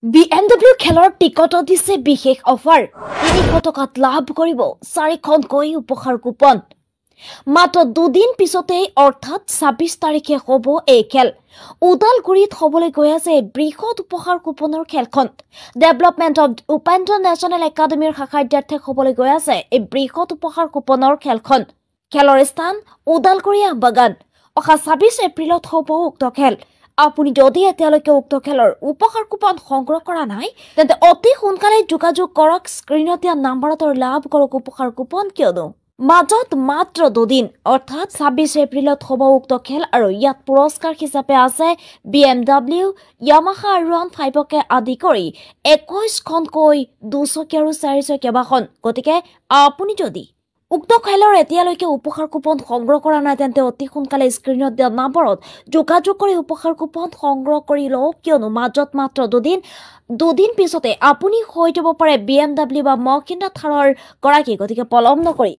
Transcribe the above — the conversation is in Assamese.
BMW খেলৰ টিকটত দিছে বিশেষ অফাৰ 300 টকাত লাভ কৰিব 4খন উপহাৰ কুপন মাত্ৰ দুদিন পিছতেই অৰ্থাৎ 26 তাৰিখে হ'ব এই খেল উদালগুৰিত হ'বলৈ গৈ আছে বৃহৎ উপহাৰ কুপনৰ খেলখন ডেভেলপমেন্ট অফ উপেন্দ্ৰ নেচনেল একাডেমীৰ শাখাদ্যাৰ্থে হ'বলৈ গৈ আছে এই বৃহৎ উপহাৰ কুপনৰ খেলখন খেলৰ স্থান উদালগুৰি বাগান অহা 26 এপ্ৰিলত হ'ব উক্ত খেল আপুনি যদি এতিয়ালৈকে উক্ত খেলৰ উপহাৰ কুপন সংগ্ৰহ কৰা নাই তেন্তে অতি সোনকালে যোগাযোগ কৰক স্ক্ৰিনত দিয়া নম্বৰত লাভ কৰক উপহাৰ কুপন কিয়নো মাজত মাত্ৰ দুদিন অৰ্থাৎ 26 এপ্ৰিলত হ'ব উক্ত খেল আৰু ইয়াত পুৰস্কাৰ হিচাপে আছে BMW Yamaha R15 কে আদি কৰি 21খনকৈ 2চকীয়া আৰু 4চকীয়া বাহন গতিকে আপুনি যদি উক্ত খেলৰ এতিয়ালৈকে উপহাৰ কুপন সংগ্ৰহ কৰা নাই তেন্তে অতি সোনকালে স্ক্ৰিনত দিয়া নম্বৰত যোগাযোগ কৰি উপহাৰ কুপন সংগ্ৰহ কৰি লওক কিয়নো মাজত মাত্ৰ দুদিন পিছতে আপুনি হৈ যাব পাৰে BMW বা মহিন্দ্ৰা থাৰৰ গৰাকী গতিকে পলম নকৰি